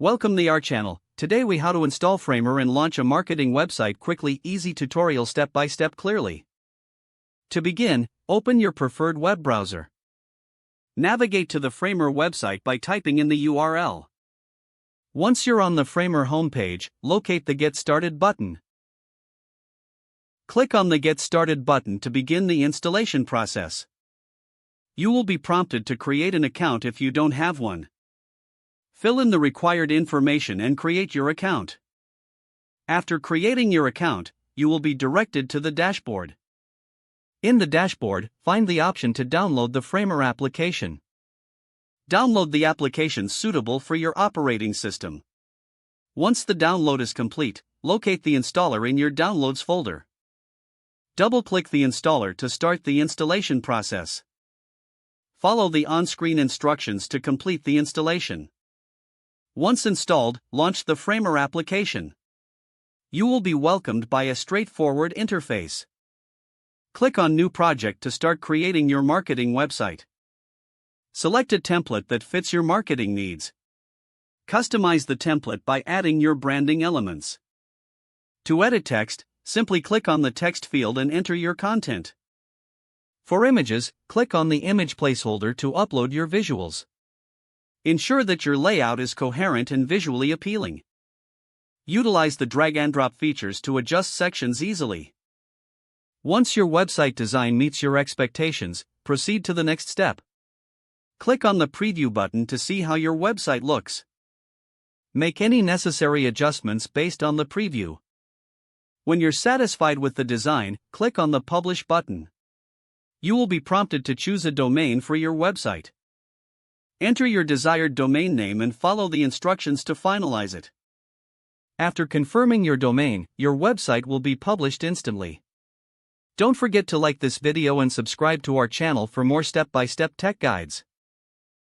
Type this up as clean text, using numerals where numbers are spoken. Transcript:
Welcome to our channel. Today we how to install Framer and launch a marketing website quickly. Easy tutorial step by step clearly. To begin, open your preferred web browser. Navigate to the Framer website by typing in the URL. Once you're on the Framer homepage, locate the Get Started button. Click on the Get Started button to begin the installation process. You will be prompted to create an account if you don't have one. Fill in the required information and create your account. After creating your account, you will be directed to the dashboard. In the dashboard, find the option to download the Framer application. Download the application suitable for your operating system. Once the download is complete, locate the installer in your Downloads folder. Double-click the installer to start the installation process. Follow the on-screen instructions to complete the installation. Once installed, launch the Framer application. You will be welcomed by a straightforward interface. Click on New Project to start creating your marketing website. Select a template that fits your marketing needs. Customize the template by adding your branding elements. To edit text, simply click on the text field and enter your content. For images, click on the image placeholder to upload your visuals. Ensure that your layout is coherent and visually appealing. Utilize the drag and drop features to adjust sections easily. Once your website design meets your expectations, proceed to the next step. Click on the Preview button to see how your website looks. Make any necessary adjustments based on the preview. When you're satisfied with the design, click on the Publish button. You will be prompted to choose a domain for your website. Enter your desired domain name and follow the instructions to finalize it. After confirming your domain, your website will be published instantly. Don't forget to like this video and subscribe to our channel for more step-by-step tech guides.